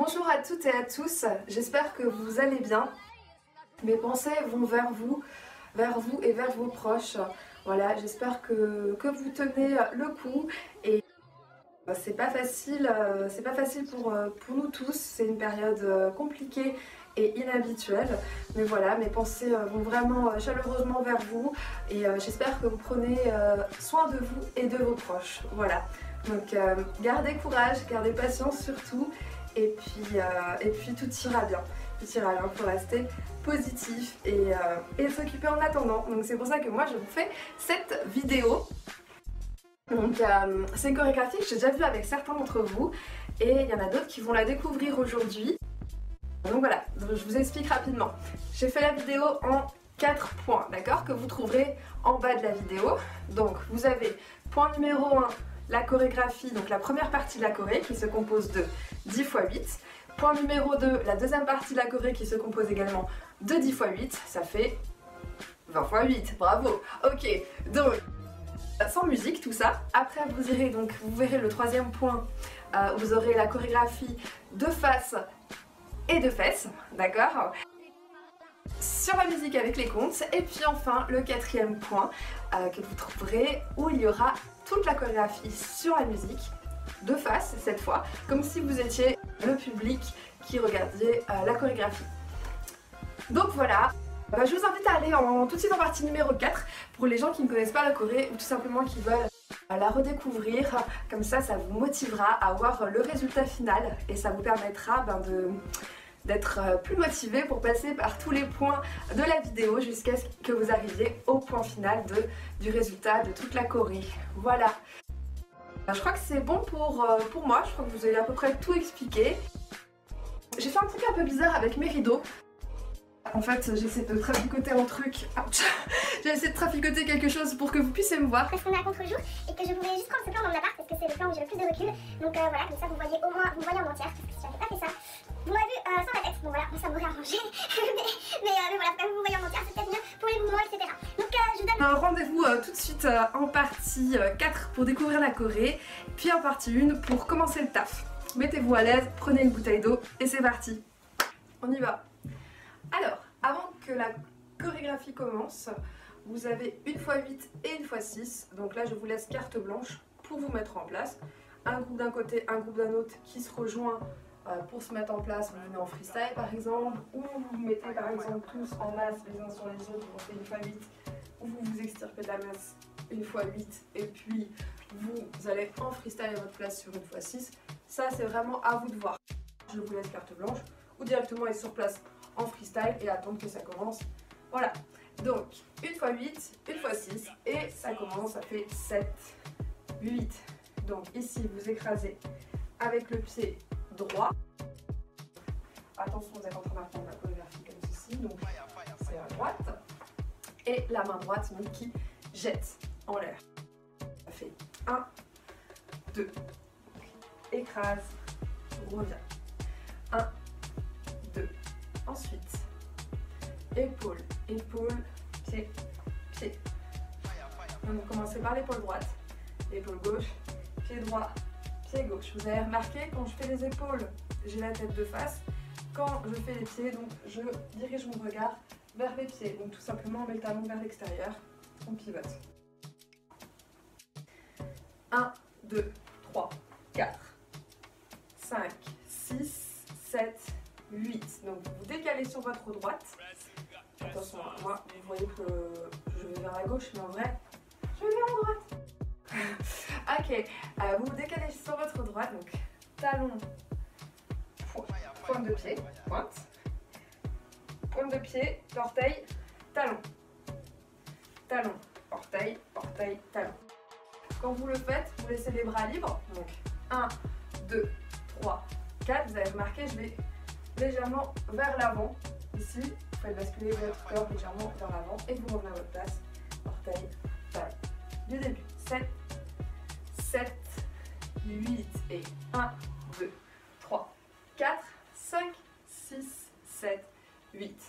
Bonjour à toutes et à tous, j'espère que vous allez bien. Mes pensées vont vers vous et vers vos proches. Voilà, j'espère que vous tenez le coup et c'est pas facile pour nous tous, c'est une période compliquée et inhabituelle. Mais voilà, mes pensées vont vraiment chaleureusement vers vous et j'espère que vous prenez soin de vous et de vos proches. Voilà, donc gardez courage, gardez patience surtout. Et puis tout ira bien. Tout ira bien pour rester positif et s'occuper en attendant. Donc c'est pour ça que moi je vous fais cette vidéo. Donc c'est une chorégraphie que j'ai déjà vue avec certains d'entre vous et il y en a d'autres qui vont la découvrir aujourd'hui. Donc voilà, je vous explique rapidement. J'ai fait la vidéo en 4 points, d'accord, que vous trouverez en bas de la vidéo. Donc vous avez point numéro 1, la chorégraphie, donc la première partie de la choré qui se compose de 10 x 8. Point numéro 2, la deuxième partie de la choré qui se compose également de 10 x 8, ça fait 20 x 8, bravo. Ok, donc sans musique tout ça. Après vous verrez le troisième point, vous aurez la chorégraphie de face et de fesses, d'accord, sur la musique avec les comptes. Et puis enfin le quatrième point que vous trouverez où il y aura toute la chorégraphie sur la musique, de face cette fois, comme si vous étiez le public qui regardiez la chorégraphie. Donc voilà, je vous invite à aller tout de suite en partie numéro 4 pour les gens qui ne connaissent pas la choré ou tout simplement qui veulent la redécouvrir. Comme ça, ça vous motivera à voir le résultat final et ça vous permettra d'être plus motivé pour passer par tous les points de la vidéo jusqu'à ce que vous arriviez au point final du résultat de toute la choré. Voilà. Je crois que c'est bon pour moi, je crois que vous avez à peu près tout expliqué. J'ai fait un truc un peu bizarre avec mes rideaux. En fait, j'essaie de traficoter un truc. J'ai essayé de traficoter quelque chose pour que vous puissiez me voir. Parce qu'on est à contre-jour et que je voulais juste prendre ce plan dans mon appart parce que c'est le plan où j'ai le plus de recul. Donc voilà, comme ça vous voyez au moins, vous voyez en entière parce que si j'avais pas fait ça, vous m'avez vu sans la tête. Bon voilà, ça m'aurait arrangé. mais voilà, quand même vous voyez en entière, c'est peut-être mieux pour les mouvements, etc. Donc je vous donne un rendez-vous tout de suite en partie 4 pour découvrir la choré, puis en partie 1 pour commencer le taf. Mettez-vous à l'aise, prenez une bouteille d'eau et c'est parti. On y va. Alors, avant que la chorégraphie commence, vous avez une x 8 et une x 6. Donc là, je vous laisse carte blanche pour vous mettre en place. Un groupe d'un côté, un groupe d'un autre qui se rejoint pour se mettre en place. Vous venez en freestyle par exemple, ou vous vous mettez par exemple tous en masse les uns sur les autres, vous faites une x 8, ou vous vous extirpez de la masse une x 8, et puis vous allez en freestyle à votre place sur une x 6. Ça, c'est vraiment à vous de voir. Je vous laisse carte blanche, ou directement être sur place en freestyle et attendre que ça commence. Voilà, donc une x 8, une x 6 et ça commence, ça fait 7, 8. Donc ici vous écrasez avec le pied droit. Attention, vous êtes en train d'apprendre la chorégraphie comme ceci, donc c'est à droite. Et la main droite donc, qui jette en l'air. Ça fait 1, 2, écrase, revient. 1, 2. Ensuite, épaule, épaule, pied, pied. Donc vous commencez par l'épaule droite, épaule gauche, pied droit, pied gauche. Vous avez remarqué, quand je fais les épaules, j'ai la tête de face. Quand je fais les pieds, donc je dirige mon regard vers les pieds. Donc tout simplement, on met le talon vers l'extérieur, on pivote. 1, 2, 3, 4, 5, 6, 7, 8. Donc vous vous décalez sur votre droite. Attention, moi vous voyez que je vais vers la gauche, mais en vrai, je vais vers la droite. Ok, vous vous décalez sur votre droite, donc talon, pointe de pied, pointe de pied, orteil, talon, talon, orteil, orteil, talon. Quand vous le faites, vous laissez les bras libres, donc 1, 2, 3, 4. Vous avez remarqué, je vais légèrement vers l'avant. Ici, vous faites basculer votre corps légèrement vers l'avant et vous revenez à votre place. Orteil, talon. Du début. 7, 7, 8 et 1, 2, 3, 4, 5, 6, 7, 8.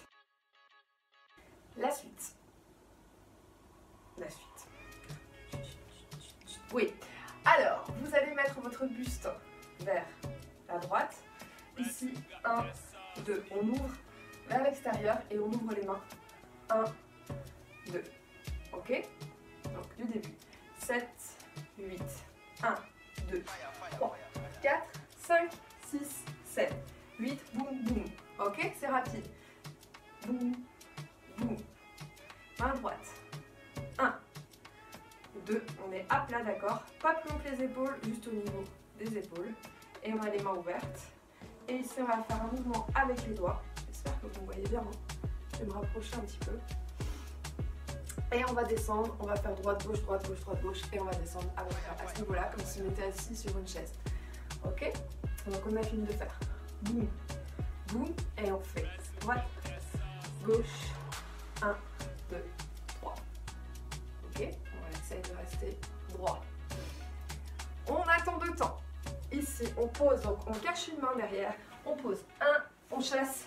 La suite. La suite. Oui. Alors, vous allez mettre votre buste vers la droite Ici, 1, 2. On ouvre vers l'extérieur et on ouvre les mains. 1, 2. Ok? Donc du début. 7, 8. 1, 2, 3, 4, 5, 6, 7, 8. Boum, boum. Ok? C'est rapide. Boum, boum. Main droite. 1, 2. On est à plat, d'accord? Pas plus haut que les épaules, juste au niveau des épaules. Et on a les mains ouvertes. Et ici, on va faire un mouvement avec les doigts. J'espère que vous me voyez bien. Hein. Je vais me rapprocher un petit peu. Et on va descendre. On va faire droite, gauche, droite, gauche, droite, gauche. Et on va descendre à ce niveau-là, comme si on était assis sur une chaise. Ok? Donc, on a fini de faire. Boum, boum. Et on fait droite, gauche. 1, 2, 3. Ok? On va essayer de rester droit. On attend 2 temps. Ici, on pose, donc on cache une main derrière, on pose 1, on chasse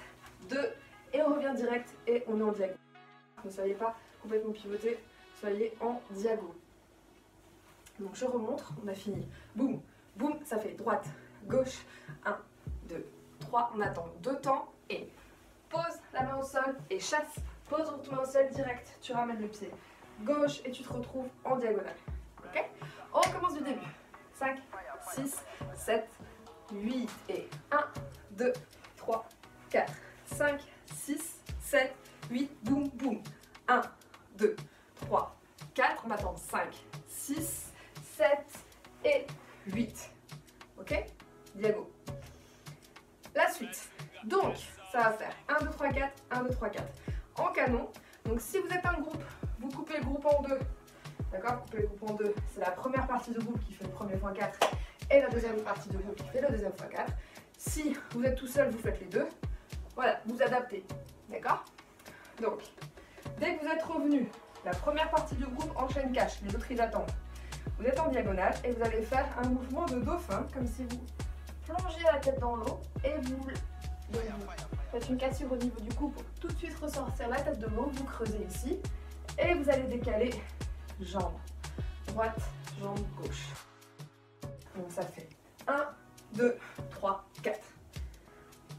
2 et on revient direct et on est en diagonale. Ne soyez pas complètement pivoté, soyez en diagonale. Donc je remontre, on a fini. Boum, boum, ça fait droite, gauche, 1, 2, 3, on attend 2 temps et pose la main au sol et chasse, pose ton main au sol direct, tu ramènes le pied gauche et tu te retrouves en diagonale. Ok? On recommence du début. 5, 6, 7, 8 et 1, 2, 3, 4, 5, 6, 7, 8, boum, boum. 1, 2, 3, 4, on attend 5, 6, 7 et 8. Ok? Diago. La suite. Donc, ça va faire 1, 2, 3, 4, 1, 2, 3, 4. En canon. Donc, si vous êtes un groupe, vous coupez le groupe en deux. D'accord? Coupez le groupe en deux. C'est la première partie du groupe qui fait le premier x4 et la deuxième partie du groupe qui fait le deuxième x4. Si vous êtes tout seul, vous faites les deux. Voilà, vous adaptez. D'accord? Donc, dès que vous êtes revenu, la première partie du groupe enchaîne cache, les autres ils attendent. Vous êtes en diagonale et vous allez faire un mouvement de dauphin, comme si vous plongez la tête dans l'eau et vous faites une cassure au niveau du cou pour tout de suite ressortir la tête de l'eau. Vous creusez ici et vous allez décaler jambe droite, jambe gauche. Donc ça fait 1, 2, 3, 4.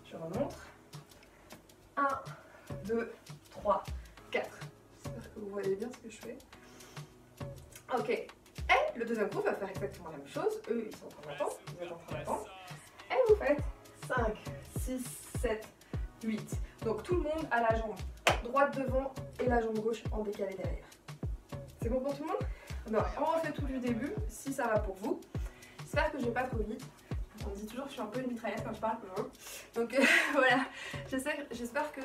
Je remontre. 1, 2, 3, 4. J'espère que vous voyez bien ce que je fais. Ok. Et le deuxième groupe va faire exactement la même chose. Eux, ils sont en train d'attendre. Vous êtes en train d'attendre. Et vous faites 5, 6, 7, 8. Donc tout le monde a la jambe droite devant et la jambe gauche en décalé derrière. C'est bon pour tout le monde? Non, on refait tout du début, si ça va pour vous. J'espère que je vais pas trop vite. On me dit toujours que je suis un peu une mitraillette quand je parle. Donc voilà, j'espère que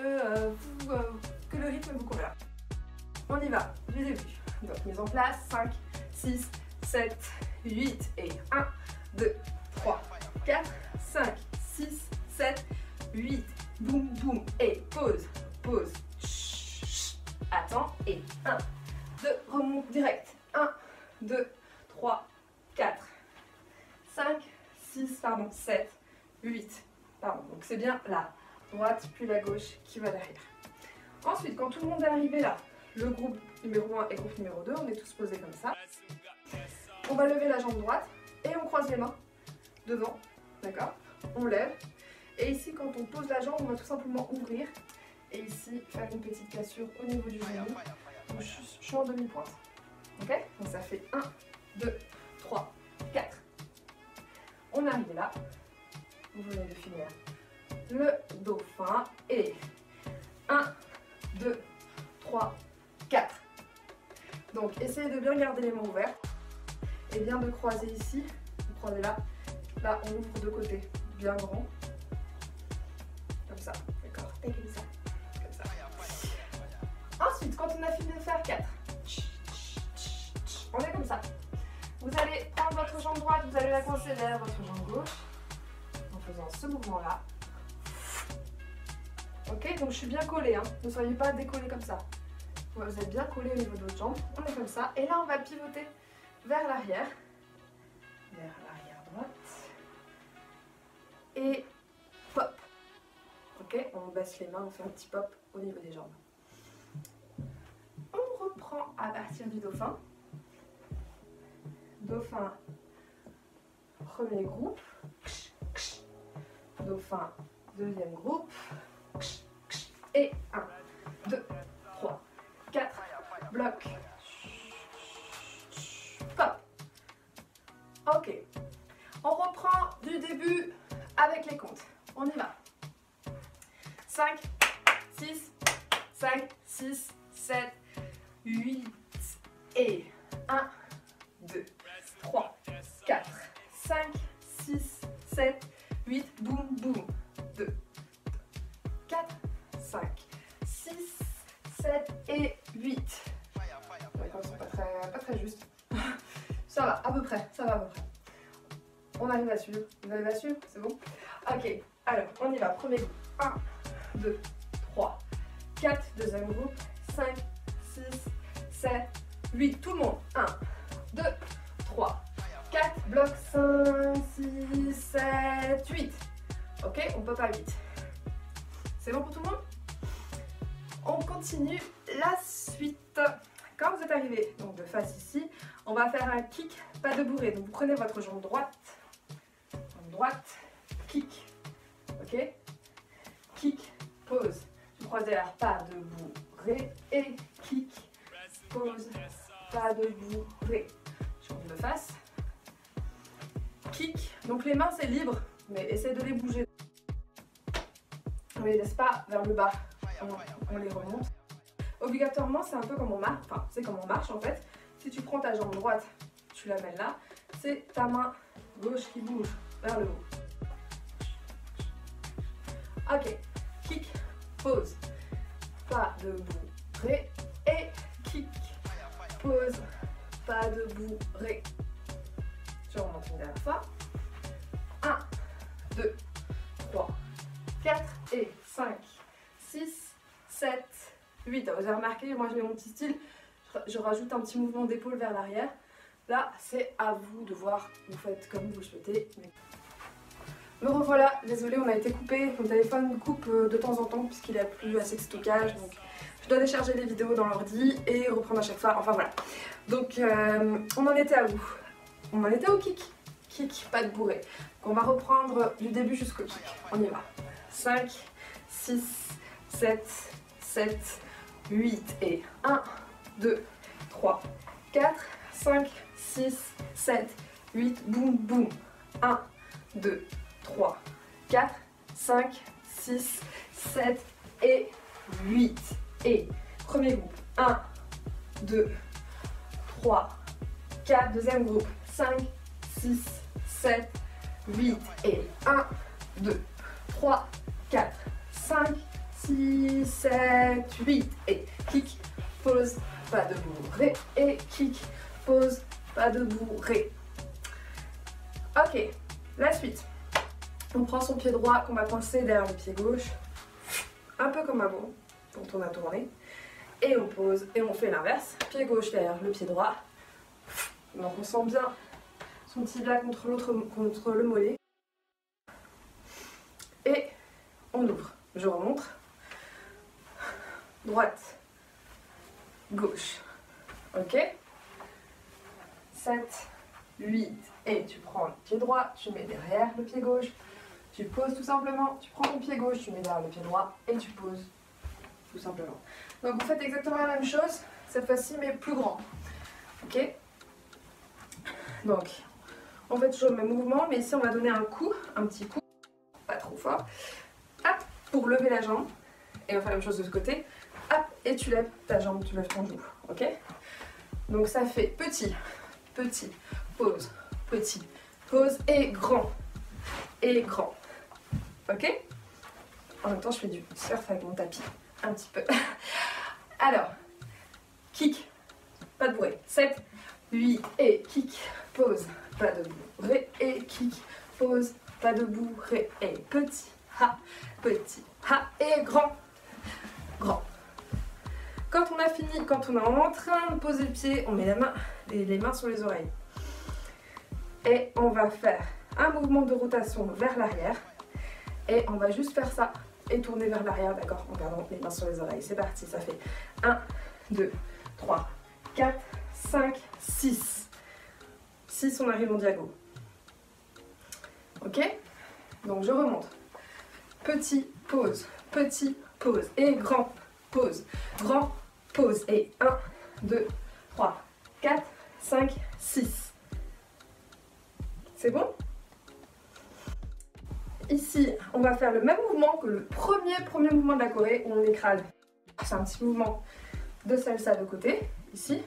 le rythme vous convient. On y va, du début. Donc mise en place, 5, 6, 7, 8 et 1, 2, 3, 4, 5, 6, 7, 8. Boum, boum. Et pause, pause. Chut, chut. Attends. Et 1, 2, remonte direct. 1, 2, 3, 4, 5, 6, pardon, 7, 8. Pardon, donc c'est bien la droite puis la gauche qui va derrière. Ensuite, quand tout le monde est arrivé là, le groupe numéro 1 et groupe numéro 2, on est tous posés comme ça. On va lever la jambe droite et on croise les mains devant, d'accord? On lève. Et ici, quand on pose la jambe, on va tout simplement ouvrir. Et ici, faire une petite cassure au niveau du genou. Donc, je suis en demi-pointe. Ok? Donc ça fait 1, 2, 3, 4. On est arrivé là. Vous venez de finir le dauphin. Et 1, 2, 3, 4. Donc essayez de bien garder les mains ouvertes. Et bien de croiser ici. Vous croisez là. Là, on ouvre de côté. Bien grand. Comme ça. D'accord? Et comme ça. Comme ça. Ensuite, quand on a fini de faire 4, on est comme ça. Vous allez prendre votre jambe droite, vous allez la coincer vers votre jambe gauche en faisant ce mouvement-là. Ok, donc je suis bien collée, hein. Ne soyez pas décollés comme ça. Vous êtes bien collés au niveau de votre jambe. On est comme ça. Et là, on va pivoter vers l'arrière. Vers l'arrière droite. Et pop. Ok, on baisse les mains, on fait un petit pop au niveau des jambes. On reprend à partir du dauphin. Dauphin, premier groupe. dauphin, deuxième groupe. Et 1, 2, 3, 4, bloc. Hop. Ok. On reprend du début avec les comptes. On y va. 5, 6, 5, 6, 7, 8 et 1, 2, 3, 4, 5, 6, 7, 8, boum, boum. 2, 4, 5, 6, 7 et 8. Ouais, ils sont pas très justes. Ça va, à peu près, ça va à peu près. On arrive à suivre. Vous arrivez à suivre? C'est bon? Ok, alors on y va. Premier groupe. 1, 2, 3, 4. Deuxième groupe. 5, 6, 7, 8. Tout le monde. 1, 2, 3, 4. Bloc 5, 6, 7, 8. Ok, on peut pas 8. C'est bon pour tout le monde? On continue la suite. Quand vous êtes arrivé donc de face ici, on va faire un kick, pas de bourrée. Donc vous prenez votre jambe droite, kick, ok? Kick, pause. Tu croises derrière, pas de bourrée et kick, pause, pas de bourrée. Jambe de face, kick. Donc les mains c'est libre, mais essaie de les bouger. On les laisse pas vers le bas, on les remonte. Obligatoirement, c'est un peu comme on marche, enfin, c'est comme on marche en fait. Si tu prends ta jambe droite, tu la mets là, c'est ta main gauche qui bouge vers le haut. Ok, kick, pause, pas de bourrée et kick, pause, pas de bourrée. Je remonte une dernière fois. 1, 2, 3, 4 et 5, 6, 7, 8. Vous avez remarqué, moi je mets mon petit style, je rajoute un petit mouvement d'épaule vers l'arrière. Là, c'est à vous de voir, vous faites comme vous le souhaitez. Me revoilà, désolé, on a été coupé, mon téléphone coupe de temps en temps puisqu'il n'a plus assez de stockage. Donc je dois décharger les vidéos dans l'ordi et reprendre à chaque fois, enfin voilà. Donc on en était à où? On en était au kick. Kick, pas de bourrée. Donc on va reprendre du début jusqu'au kick. On y va. 5, 6, 7, 7, 8 et 1, 2, 3, 4, 5, 6, 7, 8, boum, boum. 1, 2, 3, 4, 5, 6, 7 et 8. Et premier groupe, 1, 2, 3, 4. Deuxième groupe, 5, 6, 7, 8 et 1, 2, 3, 4, 5, 6, 7, 8 et kick, pause, pas de bourrée et kick, pause, pas de bourrée. Ok, la suite. On prend son pied droit qu'on va coincer derrière le pied gauche, un peu comme avant, quand on a tourné, et on pose et on fait l'inverse, pied gauche derrière le pied droit. Donc on sent bien son tibia contre le mollet. Et on ouvre. Je remonte. Droite, gauche. Ok. 7, 8. Et tu prends le pied droit, tu mets derrière le pied gauche. Tu poses tout simplement. Tu prends ton pied gauche, tu mets derrière le pied droit et tu poses tout simplement. Donc vous faites exactement la même chose, cette fois-ci mais plus grand. Ok. Donc on fait toujours le même mouvement, mais ici on va donner un coup, un petit coup, pas trop fort. Hop, pour lever la jambe. Et on va faire la même chose de ce côté. Hop, et tu lèves ta jambe, tu lèves ton genou. Ok. Donc ça fait petit, petit, pause, petit, pause et grand. Et grand. Ok. En même temps je fais du surf avec mon tapis. Un petit peu. Alors, kick, pas de bourrée. 7, 8 et kick, pause, pas de bourrée et kick, pause, pas de bourrée et petit, ha, et grand, grand. Quand on a fini, quand on est en train de poser le pied, on met les mains sur les oreilles. Et on va faire un mouvement de rotation vers l'arrière. Et on va juste faire ça et tourner vers l'arrière, d'accord, en gardant les mains sur les oreilles. C'est parti, ça fait 1, 2, 3, 4, 5, 6. 6, on arrive en diagonale. Ok. Donc je remonte. petit, pause, petit, pause. Et grand, pause, grand, pause. Et 1, 2, 3, 4, 5, 6. C'est bon? Ici, on va faire le même mouvement que le premier mouvement de la Corée où on écrase. C'est un petit mouvement de salsa de côté. Ici.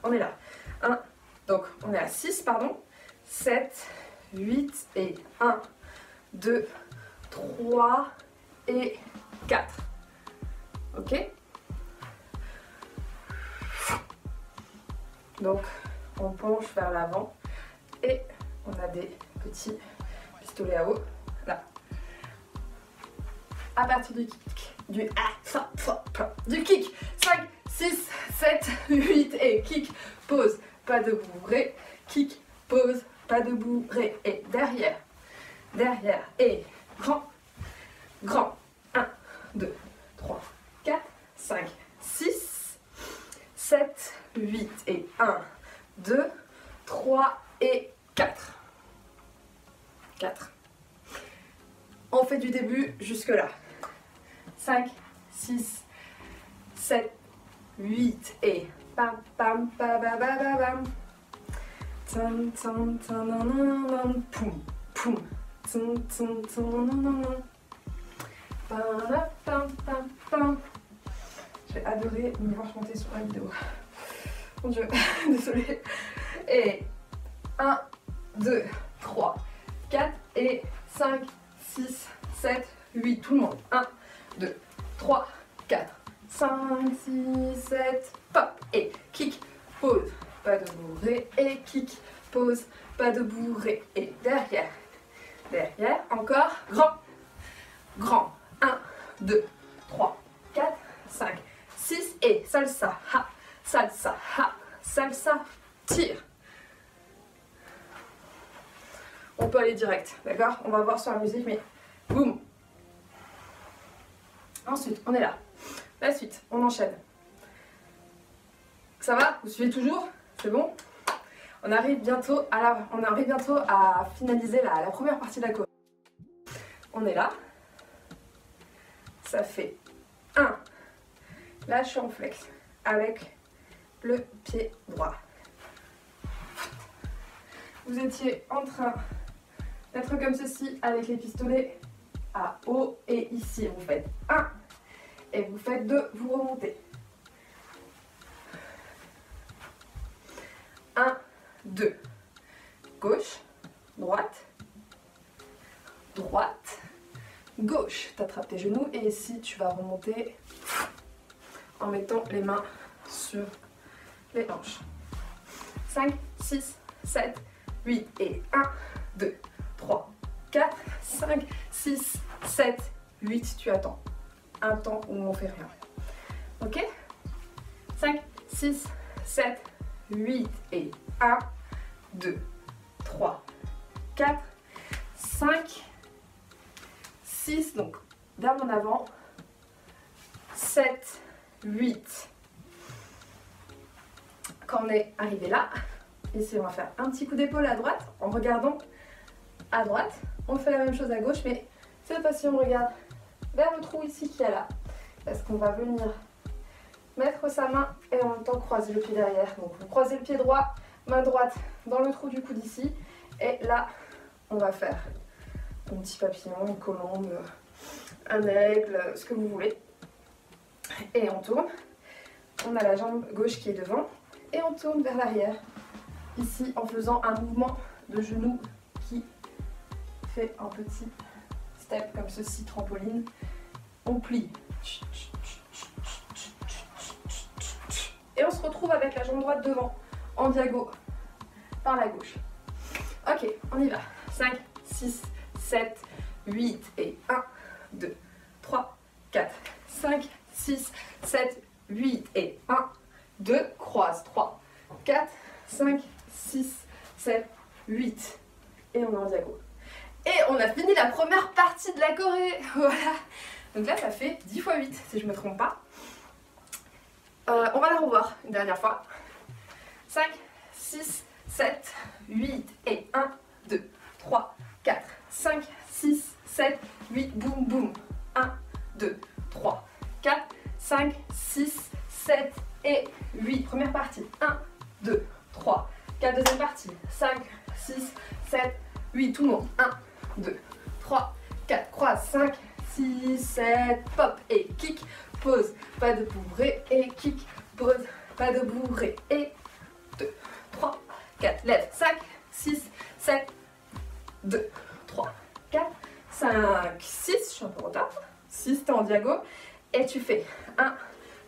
On est là. 1, donc on est à 6, pardon. 7, 8 et 1, 2, 3 et 4. Ok? Donc on penche vers l'avant et on a des petits pistolets à eau là. À partir du kick, du kick, 5, 6, 7, 8 et kick, pause, pas de bourré, kick, pause, pas de bourré et derrière, derrière et grand, grand, 1, 2, 3, 4, 5, 6, 7, 8 et 1, 2, 3 et 4. 4. On fait du début jusque là. 5, 6, 7, 8 et pam pam pam pam pam pam. Tam tam tam nan nan poum poum. Tam tam tam nan nan. Pam pam pam pam. J'ai adoré me voir chanter sur la vidéo. Mon Dieu, désolée. Et 1, 2, 3, 4 et 5, 6, 7, 8. Tout le monde. 1, 2, 3, 4, 5, 6, 7, pop. Et kick, pause, pas de bourré. Et kick, pause, pas de bourré. Et derrière, derrière, encore, grand, grand. 1, 2, 3, 4, 5, 6 et salsa, ha, salsa, ha, salsa, tire. On peut aller direct, d'accord? On va voir sur la musique, mais boum. Ensuite, on est là. La suite, on enchaîne. Ça va? Vous suivez toujours? C'est bon? On arrive bientôt à finaliser la première partie de la choré. On est là. Ça fait 1. Là, je suis en flex avec le pied droit. Vous étiez en train d'être comme ceci avec les pistolets à haut et ici vous faites 1 et vous faites 2, vous remontez. 1, 2, gauche, droite, droite, gauche. Tu attrapes tes genoux et ici tu vas remonter en mettant les mains sur les hanches. 5, 6, 7, 8 et 1, 2, 3, 4, 5, 6, 7, 8. Tu attends. Un temps où on fait rien. Ok? 5, 6, 7, 8 et 1, 2, 3, 4, 5, 6. Donc, vers en avant. 7, 8. Quand on est arrivé là, ici on va faire un petit coup d'épaule à droite en regardant à droite. On fait la même chose à gauche, mais cette fois-ci on regarde vers le trou ici qui est là. Parce qu'on va venir mettre sa main et en même temps croiser le pied derrière. Donc vous croisez le pied droit, main droite dans le trou du coude ici. Et là, on va faire un petit papillon, une colombe, un aigle, ce que vous voulez. Et on tourne. On a la jambe gauche qui est devant. Et on tourne vers l'arrière. Ici, en faisant un mouvement de genou qui fait un petit step comme ceci, trampoline. On plie. Et on se retrouve avec la jambe droite devant, en diago, par la gauche. Ok, on y va. 5, 6, 7, 8 et 1, 2, 3, 4, 5, 6, 7, 8 et 1, 2, croise. 3, 4, 5, 6, 7, 8. Et on est en diago. Et on a fini la première partie de la choré. Voilà. Donc là, ça fait 10 x 8, si je ne me trompe pas. On va la revoir une dernière fois. 5, 6, 7, 8 et 1, 2, 3, 4, 5, 6, 7, 8, boum boum. 1, 2, 3, 4, 5, 6, 7 et 8. Première partie. 1, 2, 3, 4. Deuxième partie. 5, 6, 7, 8. Tout le monde. 1, 2, 3, 4. Croise. 5, 6, 7. Pop et kick. Pause. Pas de bourré et kick. Pause. Pas de bourré et 2, 3, 4. Lève. 5, 6, 7, 2, 3, 4, 5, 6. Je suis un peu en retard. 6, t'es en diago. Et tu fais 1,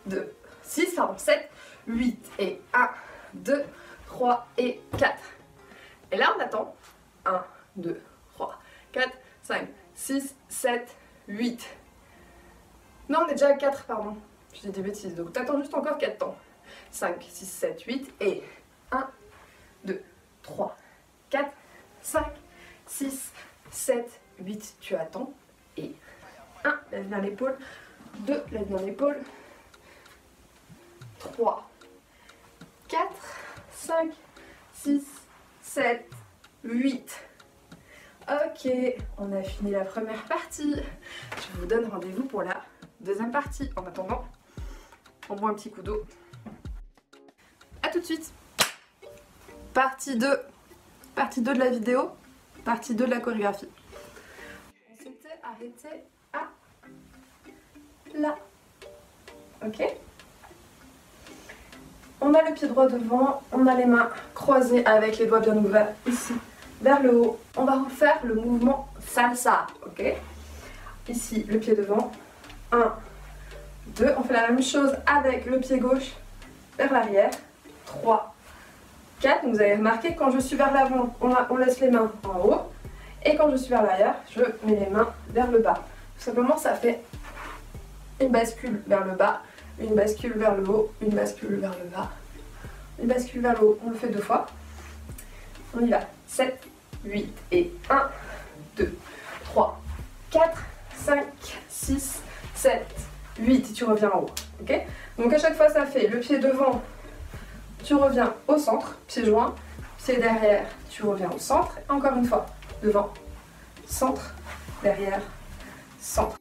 2, 6, pardon, 7, 8 et 1, 2, 3 et 4. Et là on attend 1, 2, 3, 4, 5, 6, 7, 8. Non, on est déjà à 4, pardon. Je dis des bêtises, donc t'attends juste encore 4 temps. 5, 6, 7, 8 et 1, 2, 3, 4, 5, 6, 7, 8. Tu attends et 1, lève bien l'épaule. 2, lève bien l'épaule. 3, 4, 5, 6, 7, 8. Ok, on a fini la première partie. Je vous donne rendez-vous pour la deuxième partie. En attendant, on boit un petit coup d'eau. A tout de suite. Partie 2. Partie 2 de la vidéo. Partie 2 de la chorégraphie. On s'était arrêté à là. Ok. On a le pied droit devant, on a les mains croisées avec les doigts bien ouverts ici, vers le haut. On va refaire le mouvement salsa, ok? Ici, le pied devant. 1, 2. On fait la même chose avec le pied gauche vers l'arrière. 3, 4. Donc vous avez remarqué, quand je suis vers l'avant, on laisse les mains en haut. Et quand je suis vers l'arrière, je mets les mains vers le bas. Tout simplement, ça fait une bascule vers le bas, une bascule vers le haut, une bascule vers le bas, une bascule vers le haut. On le fait 2 fois. On y va. 7, 8 et 1, 2, 3, 4, 5, 6, 7, 8. Et tu reviens en haut. Ok? Donc à chaque fois, ça fait le pied devant, tu reviens au centre, pied joint, pied derrière, tu reviens au centre. Encore une fois, devant, centre, derrière, centre.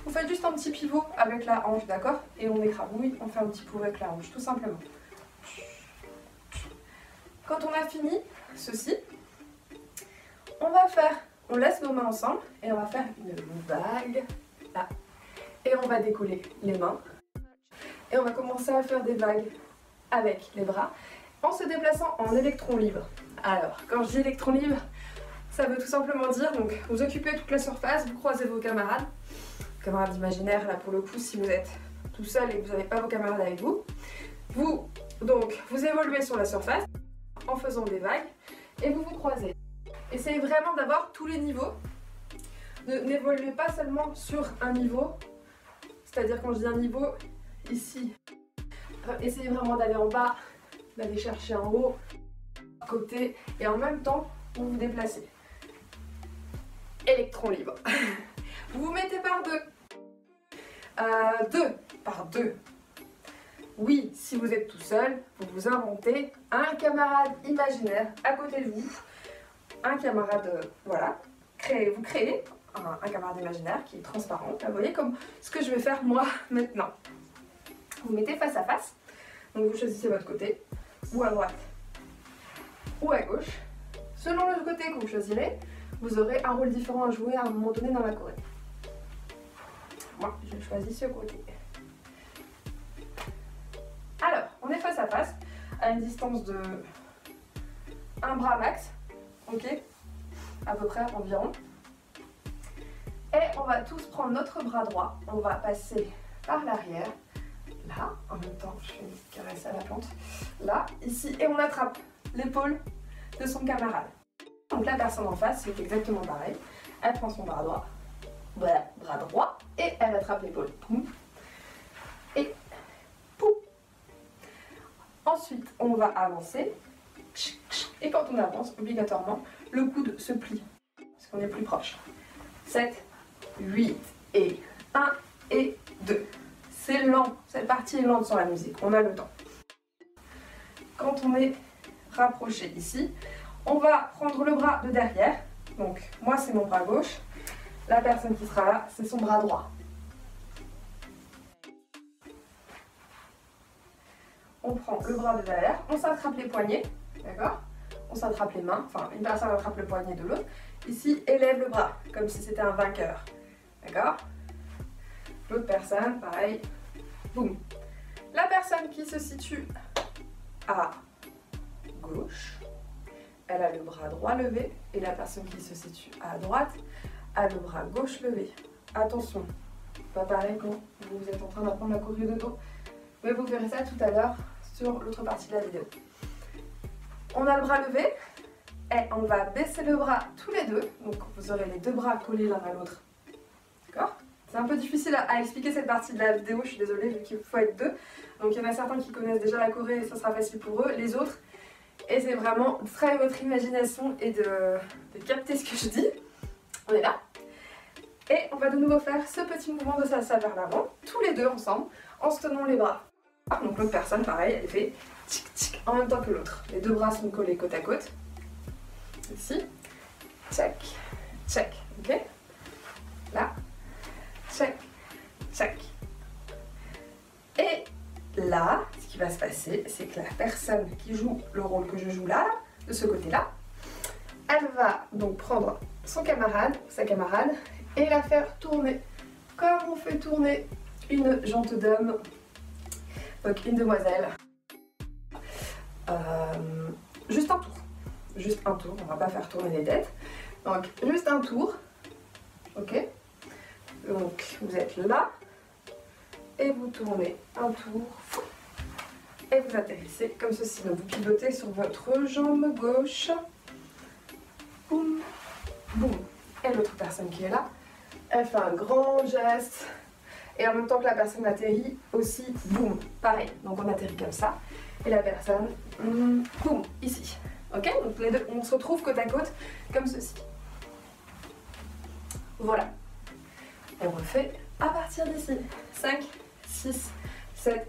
Vous faites juste un petit pivot avec la hanche, d'accord? Et on écrabouille, on fait un petit pivot avec la hanche, tout simplement. Quand on a fini ceci, on laisse nos mains ensemble et on va faire une vague là. Et on va décoller les mains. Et on va commencer à faire des vagues avec les bras en se déplaçant en électron libre. Alors, quand je dis électron libre, ça veut tout simplement dire, donc vous occupez toute la surface, vous croisez vos camarades imaginaires, là pour le coup, si vous êtes tout seul et que vous n'avez pas vos camarades avec vous, vous évoluez sur la surface en faisant des vagues et vous vous croisez. Essayez vraiment d'avoir tous les niveaux. N'évoluez pas seulement sur un niveau, c'est-à-dire quand je dis un niveau, ici, essayez vraiment d'aller en bas, d'aller chercher en haut, à côté, et en même temps, vous vous déplacez. Électron libre. Vous vous mettez par deux. Par deux. Oui, si vous êtes tout seul, vous vous inventez un camarade imaginaire à côté de vous. Un camarade, voilà. Vous créez un camarade imaginaire qui est transparent. Là, vous voyez comme ce que je vais faire moi maintenant. Vous mettez face à face. Donc vous choisissez votre côté, ou à droite, ou à gauche. Selon le côté que vous choisirez, vous aurez un rôle différent à jouer à un moment donné dans la choré. Moi, je choisis ce côté. Alors, on est face à face, à une distance de un bras max, ok, à peu près environ. Et on va tous prendre notre bras droit, on va passer par l'arrière, là, en même temps, je fais une caresse à la plante, là, ici, et on attrape l'épaule de son camarade. Donc la personne en face, c'est exactement pareil, elle prend son bras droit, et elle attrape l'épaule. Et pouf. Ensuite, on va avancer. Et quand on avance, obligatoirement, le coude se plie. Parce qu'on est plus proche. 7, 8, et 1, et 2. C'est lent. Cette partie est lente sur la musique. On a le temps. Quand on est rapproché ici, on va prendre le bras de derrière. Donc moi c'est mon bras gauche, la personne qui sera là c'est son bras droit. On prend le bras de derrière, on s'attrape les poignets, d'accord? On s'attrape les mains, enfin une personne attrape le poignet de l'autre. Ici, élève le bras, comme si c'était un vainqueur, d'accord? L'autre personne, pareil, boum. La personne qui se situe à gauche, elle a le bras droit levé, et la personne qui se situe à droite a le bras gauche levé. Attention, pas pareil quand vous êtes en train d'apprendre la choré de dos, mais vous verrez ça tout à l'heure sur l'autre partie de la vidéo. On a le bras levé, et on va baisser le bras tous les deux, donc vous aurez les deux bras collés l'un à l'autre, d'accord? C'est un peu difficile à expliquer cette partie de la vidéo, je suis désolée, vu qu'il faut être deux. Donc il y en a certains qui connaissent déjà la choré et ça sera facile pour eux, les autres. Et c'est vraiment de travailler votre imagination et de capter ce que je dis. On est là. Et on va de nouveau faire ce petit mouvement de salsa vers l'avant, tous les deux ensemble, en se tenant les bras. Donc l'autre personne, pareil, elle fait tchic tchic en même temps que l'autre. Les deux bras sont collés côte à côte. Ici, tchac, tchac, ok? Là. Check, check. Et là, ce qui va se passer, c'est que la personne qui joue le rôle que je joue là, de ce côté-là, elle va donc prendre son camarade, sa camarade, et la faire tourner comme on fait tourner une gentilhomme, donc une demoiselle. Juste un tour. Juste un tour, on va pas faire tourner les têtes. Donc juste un tour, ok? Donc vous êtes là et vous tournez un tour et vous atterrissez comme ceci. Donc vous pivotez sur votre jambe gauche. Boum, boum. Et l'autre personne qui est là, elle fait un grand geste et en même temps que la personne atterrit aussi, boum, pareil. Donc on atterrit comme ça et la personne, boum, ici. Ok? Donc les deux, on se retrouve côte à côte comme ceci. Voilà. Et on refait à partir d'ici. 5, 6, 7,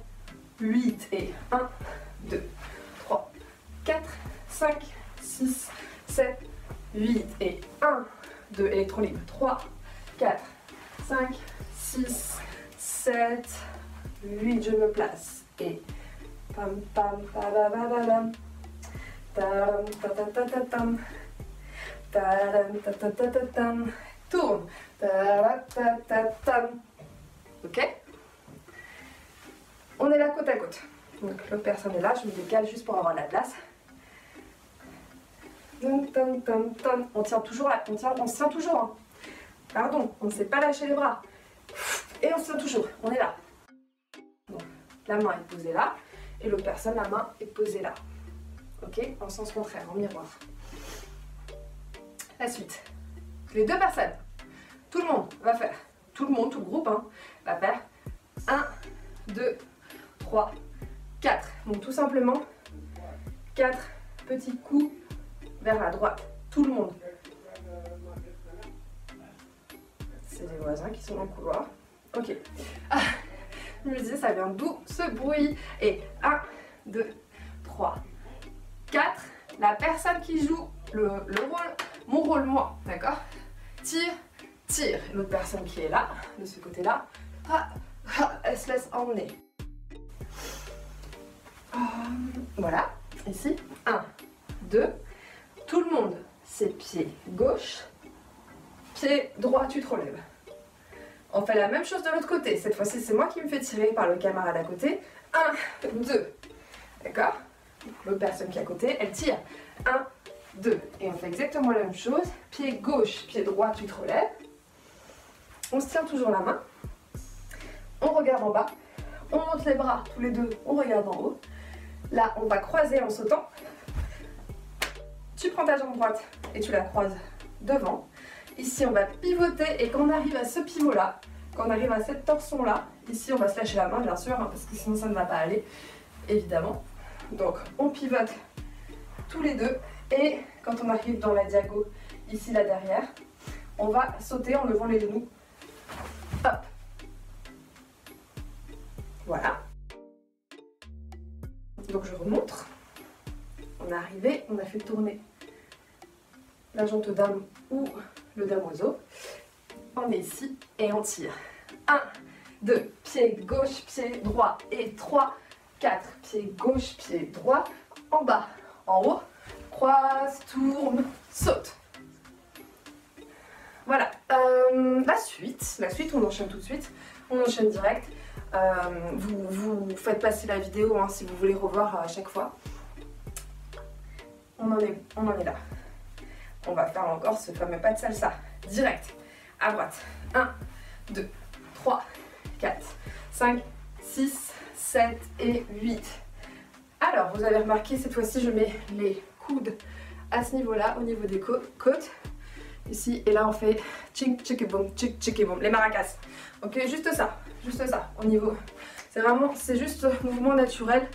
8 et 1, 2, 3, 4, 5, 6, 7, 8 et 1, 2, électron libre. 3, 4, 5, 6, 7, 8, je me place. Et pam pam padabadam, tam tatatatam, tam tatatatam, tourne. Ok? On est là côte à côte. Donc l'autre personne est là, je me décale juste pour avoir de la place. On tient toujours là, on se tient toujours. Hein. Pardon, on ne sait pas lâcher les bras. Et on se tient toujours, on est là. Donc, la main est posée là, et l'autre personne, la main est posée là. Ok? En sens contraire, en miroir. La suite. Les deux personnes. Tout le monde va faire, tout le monde, tout le groupe hein, va faire 1, 2, 3, 4. Donc tout simplement 4 petits coups vers la droite. Tout le monde. C'est des voisins qui sont dans le couloir. Ok. Ah, je me disais ça vient d'où ce bruit. Et 1, 2, 3, 4. La personne qui joue le rôle, mon rôle moi, d'accord? Tire. Tire. L'autre personne qui est là, de ce côté-là, elle se laisse emmener. Voilà, ici, 1, 2, tout le monde, c'est pied gauche, pied droit, tu te relèves. On fait la même chose de l'autre côté, cette fois-ci c'est moi qui me fais tirer par le camarade à côté, 1, 2, d'accord? L'autre personne qui est à côté, elle tire, 1, 2, et on fait exactement la même chose, pied gauche, pied droit, tu te relèves. On se tient toujours la main, on regarde en bas, on monte les bras tous les deux, on regarde en haut. Là, on va croiser en sautant. Tu prends ta jambe droite et tu la croises devant. Ici, on va pivoter et quand on arrive à ce pivot-là, quand on arrive à cette torsion-là, ici, on va se lâcher la main, bien sûr, hein, parce que sinon ça ne va pas aller, évidemment. Donc, on pivote tous les deux et quand on arrive dans la diago, ici, là derrière, on va sauter en levant les genoux. Hop. Voilà. Donc je remontre. On est arrivé, on a fait tourner la jante dame ou le damoiseau. On est ici et on tire. 1, 2, pied gauche, pied droit et 3, 4, pied gauche, pied droit, en bas, en haut, croise, tourne, saute. Voilà, la suite on enchaîne tout de suite, on enchaîne direct. Vous faites passer la vidéo hein, si vous voulez revoir à chaque fois. On en est là. On va faire encore ce fameux pas de salsa. Direct, à droite. 1, 2, 3, 4, 5, 6, 7 et 8. Alors, vous avez remarqué, cette fois-ci, je mets les coudes à ce niveau-là, au niveau des côtes. Ici, et là, on fait ching, chick, boom, chick, chick, boom, les maracas. Ok, juste ça, au niveau. C'est juste mouvement naturel,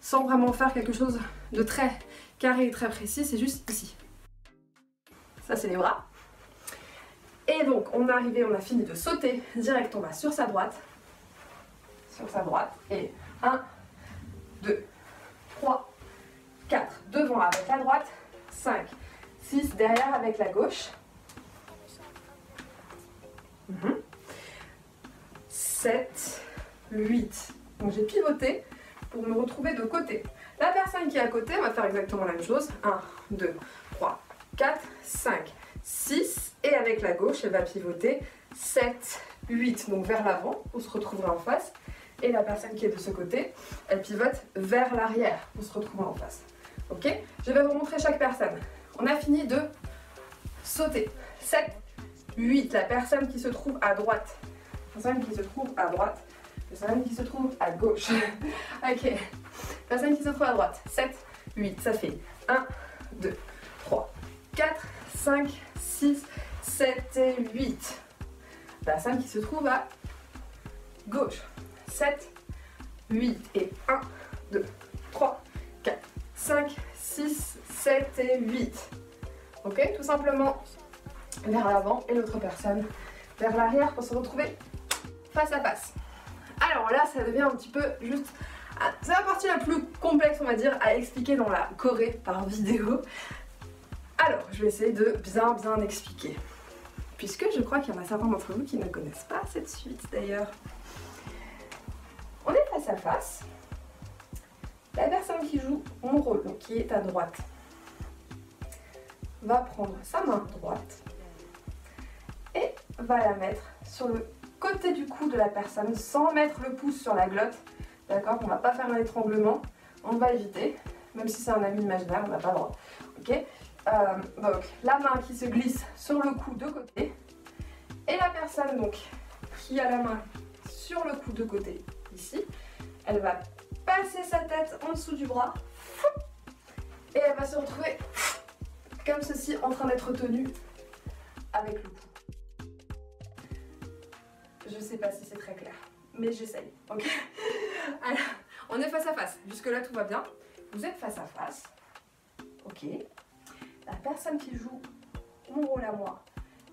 sans vraiment faire quelque chose de très carré et très précis, c'est juste ici. Ça, c'est les bras. Et donc, on est arrivé, on a fini de sauter. Direct, on va sur sa droite. Sur sa droite. Et 1, 2, 3, 4. Devant avec la droite. 5, 6. Derrière avec la gauche. 7, 8. Donc, j'ai pivoté pour me retrouver de côté. La personne qui est à côté, on va faire exactement la même chose. 1, 2, 3, 4, 5, 6. Et avec la gauche, elle va pivoter 7, 8. Donc vers l'avant, on se retrouvera en face. Et la personne qui est de ce côté, elle pivote vers l'arrière pour se retrouver en face. Ok? Je vais vous montrer chaque personne. On a fini de sauter. 7, 8. La personne qui se trouve à droite. La personne qui se trouve à droite. La personne qui se trouve à gauche. Ok. Personne qui se trouve à droite. 7, 8. Ça fait 1, 2, 3, 4, 5, 6, 7 et 8. Personne qui se trouve à gauche. 7, 8 et 1, 2, 3, 4, 5, 6, 7 et 8. Ok, tout simplement vers l'avant et l'autre personne vers l'arrière pour se retrouver face à face. Alors là, ça devient un petit peu juste... C'est la partie la plus complexe, on va dire, à expliquer dans la choré par vidéo. Alors, je vais essayer de bien expliquer. Puisque je crois qu'il y en a certains d'entre vous qui ne connaissent pas cette suite d'ailleurs. On est face à face. La personne qui joue mon rôle, donc qui est à droite, va prendre sa main droite et va la mettre sur le côté du cou de la personne sans mettre le pouce sur la glotte. D'accord? On ne va pas faire un étranglement, on va éviter, même si c'est un ami imaginaire, on n'a pas le droit. Ok? Donc la main qui se glisse sur le cou de côté et la personne donc qui a la main sur le cou de côté ici, elle va passer sa tête en dessous du bras et elle va se retrouver comme ceci en train d'être tenue avec le cou. Je sais pas si c'est très clair, mais j'essaye. Ok? Alors, on est face à face. Jusque là tout va bien. Vous êtes face à face. Ok. La personne qui joue mon rôle à moi,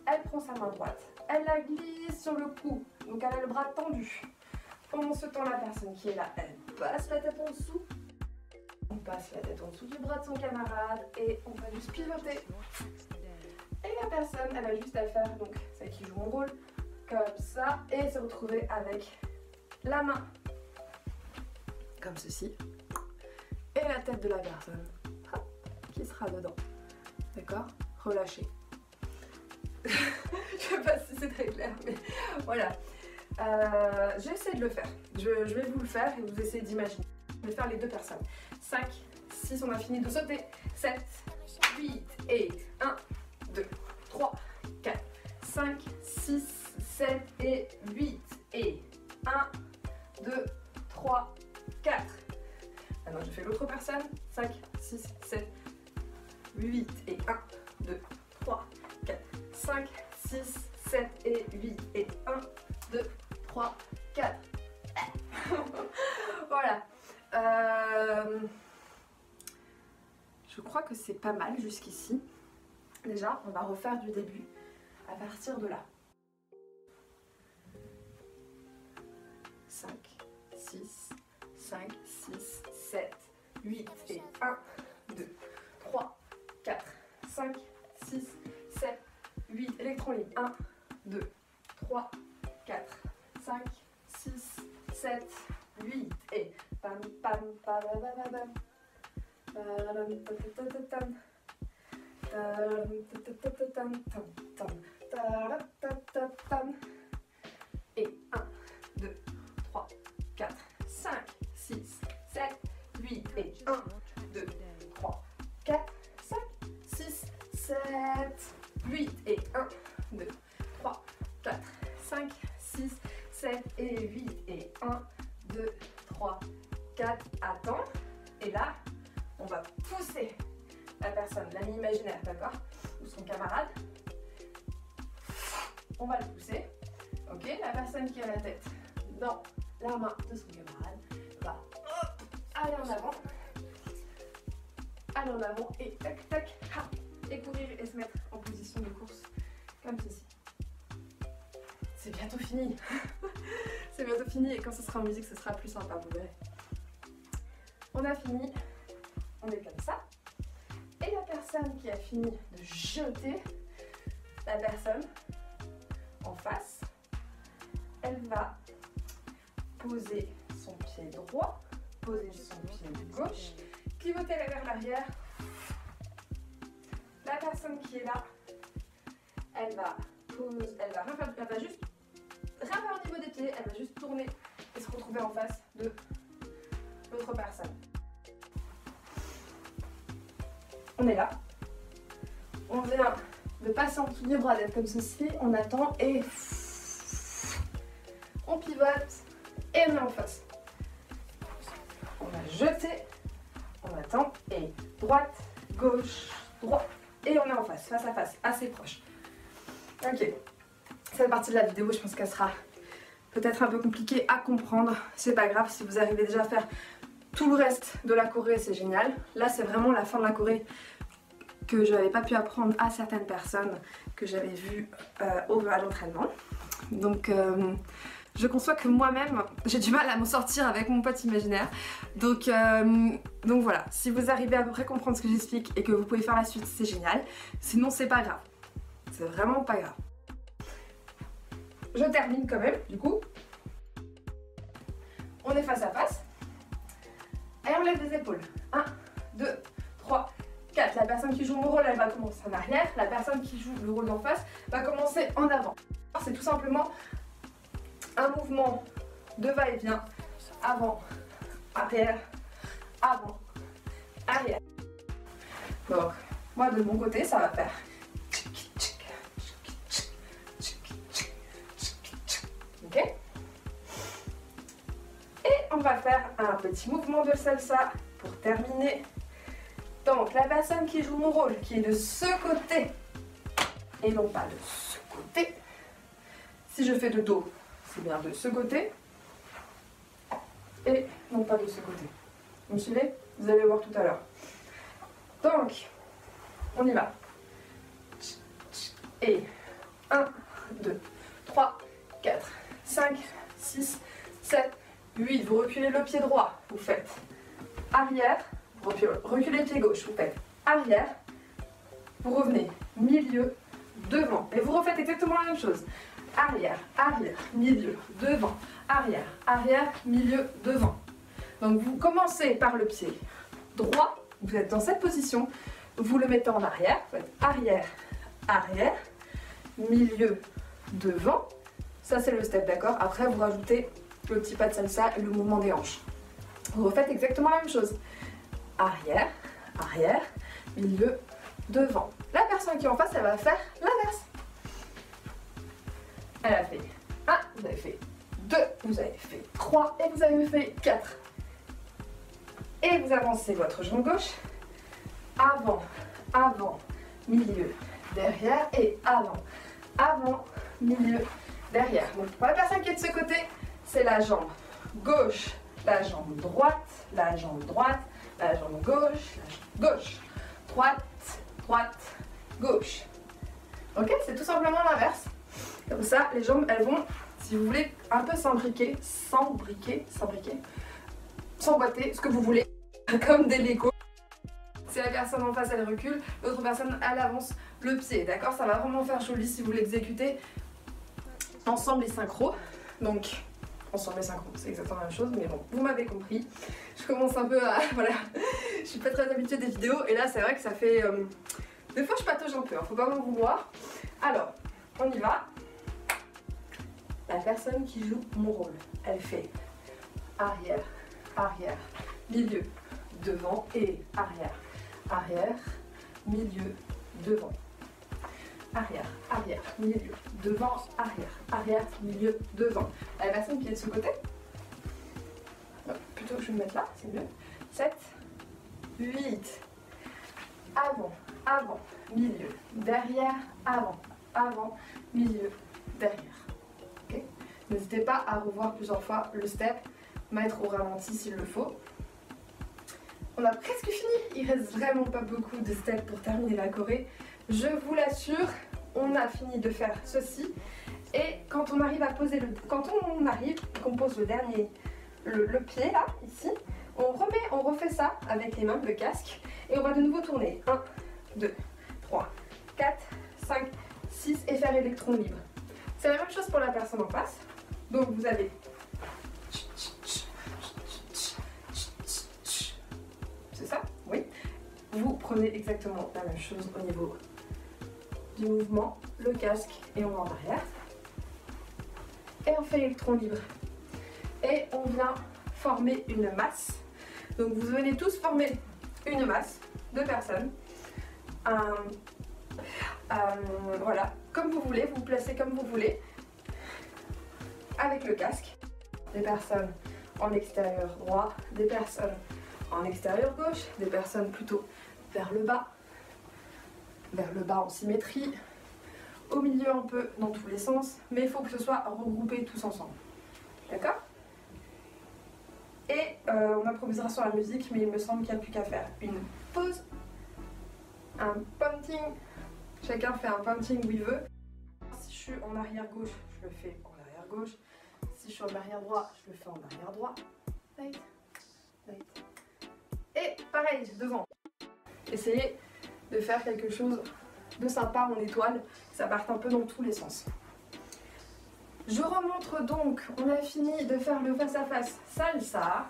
elle prend sa main droite, elle la glisse sur le cou, donc elle a le bras tendu. Pendant ce temps, la personne qui est là, elle passe la tête en dessous. On passe la tête en dessous du bras de son camarade et on va juste pivoter. Et la personne, elle a juste à faire, donc celle qui joue mon rôle, comme ça, et se retrouver avec la main, comme ceci, et la tête de la personne, hop, qui sera dedans. D'accord? Relâchez. Je sais pas si c'est très clair, mais voilà. J'essaie de le faire. Je vais vous le faire et vous essayez d'imaginer. Je vais faire les deux personnes. 5, 6, on a fini de sauter. 7, 8 et 1, 2, 3, 4, 5, 6, 7 et 8 et 1, 2, 3, 4. Maintenant je fais l'autre personne. 5, 6, 7, 8 et 1, 2, 3, 4, 5, 6, 7 et 8 et 1, 2, 3, 4. Voilà. Je crois que c'est pas mal jusqu'ici. Déjà, on va refaire du début à partir de là. 5, 6, 5, 6, 7, 8 et 1, 2, 3, 4, 5, 6, 1, 2, 3, 4, 5, 6, 7, 8 et pam pam pam pam pam. Et 1, 2, 3, 4, 5, 6, 7, 8 et 1, 2, 3, 4, 5, 6, 7, 8 et 1, 2, 3, 4, 5, 6, 7 et 8 et 1, 2, 3, 4, attends. Et là, on va pousser la personne, l'ami imaginaire, d'accord? Ou son camarade. On va le pousser. Ok, la personne qui a la tête dans la main de son camarade va aller en avant. Aller en avant et tac tac, et courir et se mettre en position de course comme ceci. C'est bientôt fini. C'est bientôt fini et quand ce sera en musique, ce sera plus sympa, vous verrez. On a fini, on est comme ça. Et la personne qui a fini de jeter, la personne en face, elle va poser son pied droit, poser son pied gauche, pivoter vers l'arrière. La personne qui est là, elle va juste rien faire au niveau des pieds, elle va juste tourner et se retrouver en face de l'autre personne. On est là. On vient de passer en dessous du bras, d'être comme ceci, on attend et on pivote et on est en face. On va jeter, on attend et droite, gauche, droite et on est en face à face, assez proche. Ok, cette partie de la vidéo, je pense qu'elle sera peut-être un peu compliquée à comprendre. C'est pas grave, si vous arrivez déjà à faire tout le reste de la choré, c'est génial. Là, c'est vraiment la fin de la choré que je n'avais pas pu apprendre à certaines personnes que j'avais vues à l'entraînement. Donc, je conçois que moi-même, j'ai du mal à m'en sortir avec mon pote imaginaire. Donc voilà, si vous arrivez à peu près comprendre ce que j'explique et que vous pouvez faire la suite, c'est génial. Sinon, c'est pas grave. C'est vraiment pas grave. Je termine quand même, du coup. On est face à face. Et on lève les épaules. 1, 2, 3, 4. La personne qui joue mon rôle, elle va commencer en arrière. La personne qui joue le rôle d'en face va commencer en avant. C'est tout simplement un mouvement de va-et-vient. Avant, arrière, avant, arrière. Donc, moi de mon côté, ça va faire. Ok? Et on va faire un petit mouvement de salsa pour terminer. Donc la personne qui joue mon rôle, qui est de ce côté et non pas de ce côté. Si je fais de dos, c'est bien de ce côté et non pas de ce côté. Vous me suivez? Vous allez voir tout à l'heure. Donc, on y va. Et 1, 2, 3, 4, 5, 6, 7, 8. Vous reculez le pied droit, vous faites arrière. Reculez le pied gauche, vous faites arrière. Vous revenez milieu, devant. Et vous refaites exactement la même chose. Arrière, arrière, milieu, devant. Arrière, arrière, milieu, devant. Donc vous commencez par le pied droit. Vous êtes dans cette position. Vous le mettez en arrière. Vous faites arrière, arrière, milieu, devant. Ça c'est le step, d'accord? Après vous rajoutez le petit pas de salsa et le mouvement des hanches. Vous refaites exactement la même chose. Arrière, arrière, milieu, devant. La personne qui est en face, elle va faire l'inverse. Elle a fait 1, vous avez fait 2, vous avez fait 3 et vous avez fait 4. Et vous avancez votre jambe gauche. Avant, avant, milieu, derrière et avant, avant, milieu, derrière. Donc pour la personne qui est de ce côté, c'est la jambe gauche, la jambe droite, la jambe droite, la jambe gauche, la jambe gauche, droite, droite, gauche. Ok, c'est tout simplement l'inverse. Comme ça, les jambes, elles vont, si vous voulez, un peu s'embriquer, s'emboîter, ce que vous voulez, comme des Legos. Si la personne en face elle recule, l'autre personne elle avance le pied, d'accord? Ça va vraiment faire joli si vous l'exécutez ensemble et synchro. Donc ensemble et synchro, c'est exactement la même chose, mais bon, vous m'avez compris. Je commence un peu à... voilà, je suis pas très habituée des vidéos et là c'est vrai que ça fait... Des fois je patauge un peu, hein, faut pas m'en vouloir. Alors, on y va. La personne qui joue mon rôle, elle fait arrière, arrière, milieu, devant et arrière. Arrière, milieu, devant. Arrière, arrière, milieu, devant, arrière, arrière, milieu, devant. La personne qui est de ce côté, plutôt que je vais me mettre là, c'est mieux. 7, 8, avant, avant, milieu, derrière, avant, avant, milieu, derrière. Okay. N'hésitez pas à revoir plusieurs fois le step, mettre au ralenti s'il le faut. On a presque fini, il reste vraiment pas beaucoup de steps pour terminer la choré. Je vous l'assure, on a fini de faire ceci. Et quand on arrive à poser qu'on pose le dernier, le pied là, ici, on refait ça avec les mains, le casque, et on va de nouveau tourner. 1, 2, 3, 4, 5, 6 et faire électron libre. C'est la même chose pour la personne en face. Donc vous avez... C'est ça? Oui. Vous prenez exactement la même chose au niveau du mouvement, le casque et on va en arrière. Et on fait électron libre. Et on vient former une masse. Donc vous venez tous former une masse de personnes. Voilà, comme vous voulez, vous vous placez comme vous voulez. Avec le casque. Des personnes en extérieur droit, des personnes en extérieur gauche, des personnes plutôt vers le bas en symétrie, au milieu un peu dans tous les sens, mais il faut que ce soit regroupé tous ensemble. D'accord? Et on improvisera sur la musique, mais il me semble qu'il n'y a plus qu'à faire une pause, un pointing, chacun fait un pointing où il veut. Si je suis en arrière gauche, je le fais en arrière gauche. Si je suis en arrière droit, je le fais en arrière droit. Right, right. Et pareil, devant. Essayez de faire quelque chose de sympa en étoile, ça parte un peu dans tous les sens. Je remontre donc, on a fini de faire le face-à-face salsa.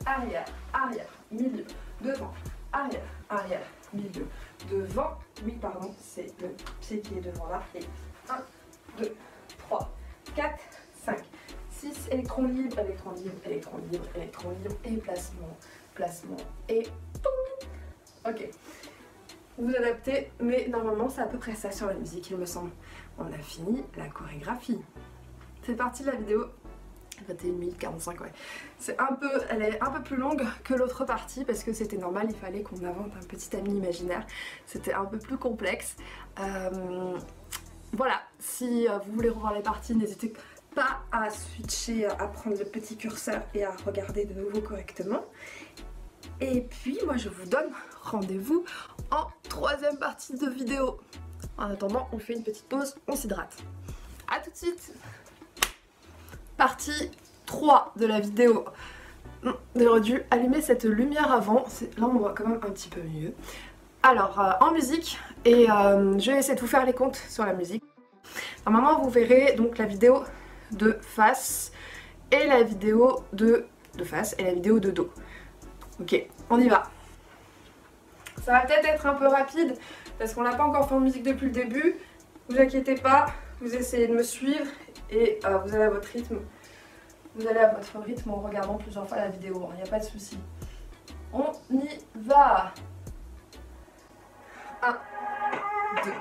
Arrière, arrière, milieu, devant, arrière, arrière, milieu, devant. Oui, pardon, c'est le pied qui est devant là. Et 1, 2, 3, 4, 5, 6, électron libre, électron libre, électron libre, électron libre, et placement, placement, et toum. Ok. Vous adaptez, mais normalement c'est à peu près ça sur la musique, il me semble. On a fini la chorégraphie. C'est parti de la vidéo. 21 minutes 45, ouais. Elle est un peu plus longue que l'autre partie parce que c'était normal, il fallait qu'on invente un petit ami imaginaire. C'était un peu plus complexe. Voilà, si vous voulez revoir les parties, n'hésitez pas à switcher, à prendre le petit curseur et à regarder de nouveau correctement. Et puis moi je vous donne rendez-vous en troisième partie de vidéo. En attendant, on fait une petite pause, on s'hydrate. A tout de suite. Partie 3 de la vidéo. J'aurais dû allumer cette lumière avant, là on voit quand même un petit peu mieux. Alors en musique, et je vais essayer de vous faire les comptes sur la musique. Normalement vous verrez donc la vidéo de face et la vidéo de face et la vidéo de dos. Ok, on y va. Ça va peut-être être un peu rapide parce qu'on l'a pas encore fait en musique depuis le début. Vous inquiétez pas, vous essayez de me suivre et vous allez à votre rythme. Vous allez à votre rythme en regardant plusieurs fois la vidéo, il n'y a pas de souci. On y va. 1, 2,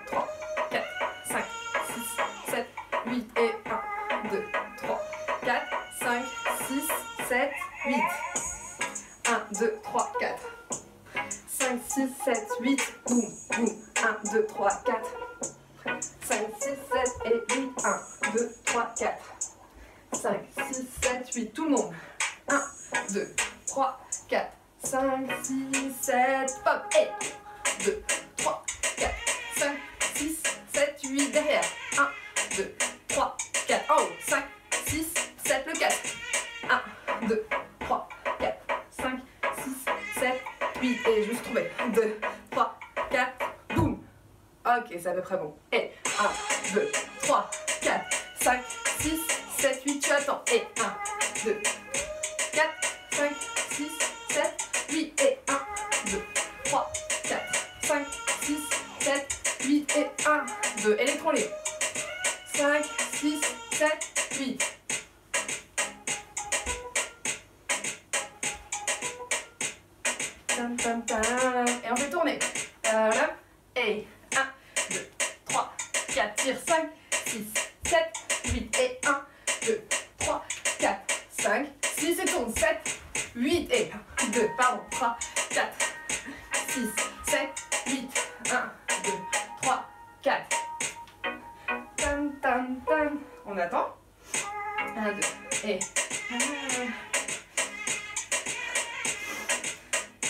3, 4, 5, 6, 7, 8 et 1, 2, 3, 4, 5, 6, 7, 8. 1, 2, 3, 4. 5, 6, 7, 8. Boum, boum. 1, 2, 3, 4. 5, 6, 7 et 8. 1, 2, 3, 4. 5, 6, 7, 8. Tout le monde. 1, 2, 3, 4. 5, 6, 7. Pop. Et 2, 3, 4. 5, 6, 7, 8. Derrière. 1, 2, 3, 4. En haut. 5, 6, 7. Le casque. 1, 2, 3, 4, 5, 6, 7, Ok, c'est à peu près bon. Et 1, 2, 3, 4, 5, 6, 7, 8, tu attends. Et 1, 2, 4, 5, 6, 7, 8. Et 1, 2, 3, 4, 5, 6, 7, 8. Et 1, 2. Électron libre. 5, 6, 7, 8. Tam, tam, tam. Et on fait tourner. Et 1, 2, 3, 4, tire 5, 6, 7, 8. Et 1, 2, 3, 4, 5, 6 et tourne. 7, 8 et 1, 2, pardon, 3, 4, 6, 7, 8. 1, 2, 3, 4. Tam, tam, tam. On attend. 1, 2 et...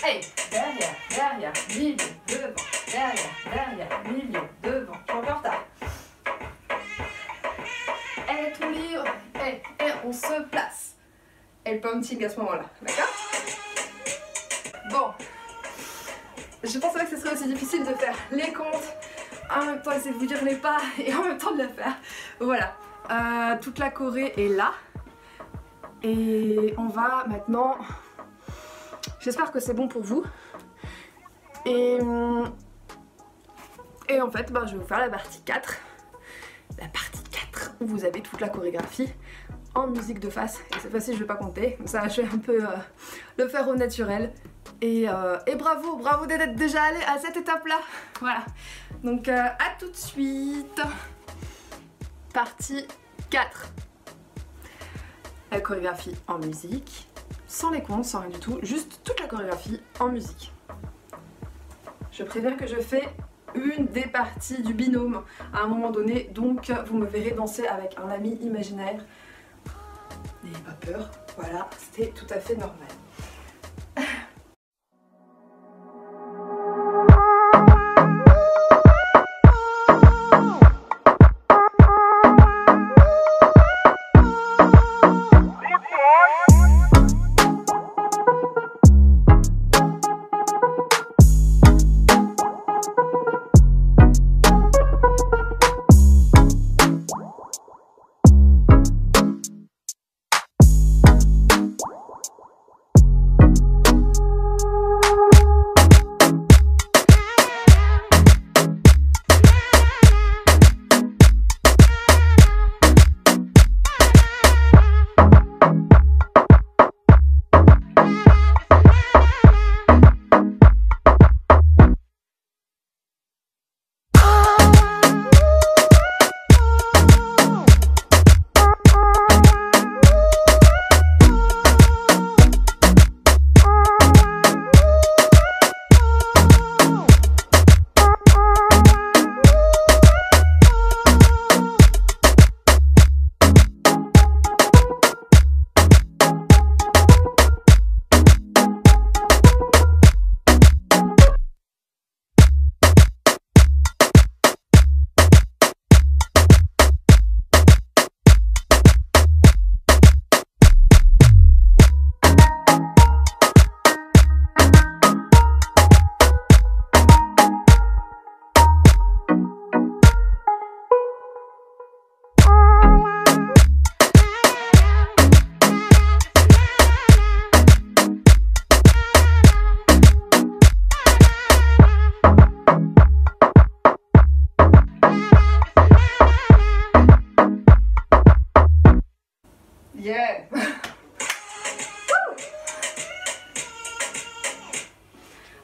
Hey, derrière, milieu, devant, derrière, milieu, devant. Je suis en retard. Elle est tout libre, et on se place. Et le pumping à ce moment-là, d'accord? Bon, je pensais pas que ce serait aussi difficile de faire les comptes, en même temps essayer de vous dire les pas et en même temps de le faire. Voilà, toute la choré est là. Et on va maintenant... J'espère que c'est bon pour vous. Et en fait, je vais vous faire la partie 4. La partie 4 où vous avez toute la chorégraphie en musique de face. Et cette fois-ci, je vais pas compter. Ça, je vais un peu le faire au naturel. Et bravo d'être déjà allé à cette étape-là. Voilà. Donc, à tout de suite. Partie 4. La chorégraphie en musique. Sans les comptes, sans rien du tout, juste toute la chorégraphie en musique. Je préviens que je fais une des parties du binôme à un moment donné, donc vous me verrez danser avec un ami imaginaire. N'ayez pas peur, voilà, c'était tout à fait normal. Yeah.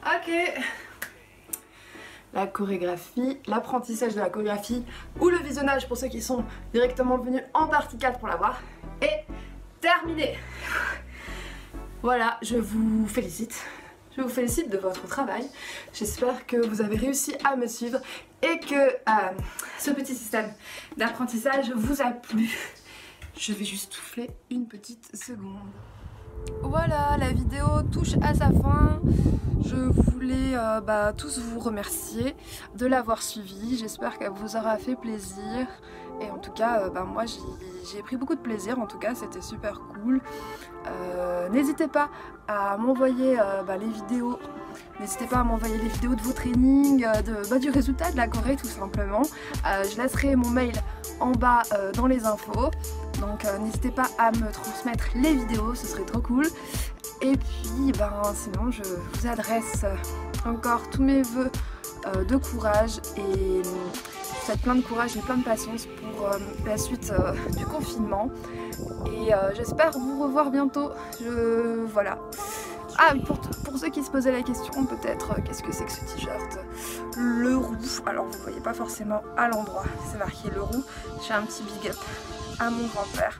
Ok. La chorégraphie, l'apprentissage de la chorégraphie ou le visionnage pour ceux qui sont directement venus en partie 4 pour la voir est terminé. Voilà, je vous félicite. Je vous félicite de votre travail. J'espère que vous avez réussi à me suivre et que ce petit système d'apprentissage vous a plu. Je vais juste souffler une petite seconde. Voilà, la vidéo touche à sa fin. Je voulais tous vous remercier de l'avoir suivi. J'espère qu'elle vous aura fait plaisir. Et en tout cas, moi j'ai pris beaucoup de plaisir. En tout cas, c'était super cool. N'hésitez pas à m'envoyer les vidéos. N'hésitez pas à m'envoyer les vidéos de vos trainings, du résultat de la Corée tout simplement. Je laisserai mon mail en bas dans les infos. Donc n'hésitez pas à me transmettre les vidéos, ce serait trop cool. Et puis sinon je vous adresse encore tous mes vœux de courage et je vous souhaite plein de courage et plein de patience pour la suite du confinement. Et j'espère vous revoir bientôt. Voilà. Ah, pour ceux qui se posaient la question peut-être, qu'est-ce que c'est que ce t-shirt? Le roux. Alors vous ne voyez pas forcément à l'endroit, c'est marqué le roux. J'ai un petit big up à mon grand-père.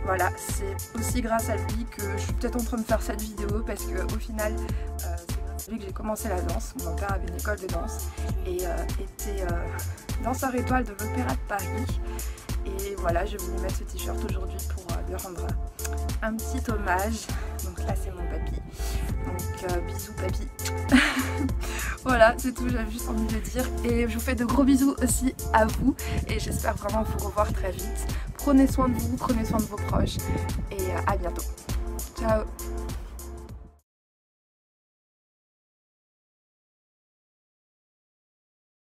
Voilà, c'est aussi grâce à lui que je suis peut-être en train de faire cette vidéo parce que au final, c'est grâce à lui que j'ai commencé la danse. Mon grand-père avait une école de danse et était danseur étoile de l'Opéra de Paris. Et voilà, je voulais mettre ce t-shirt aujourd'hui pour lui rendre un petit hommage. Donc là c'est mon papy. Donc bisous papy. Voilà, c'est tout, j'avais juste envie de le dire. Et je vous fais de gros bisous aussi à vous. Et j'espère vraiment vous revoir très vite. Prenez soin de vous, prenez soin de vos proches. Et à bientôt. Ciao.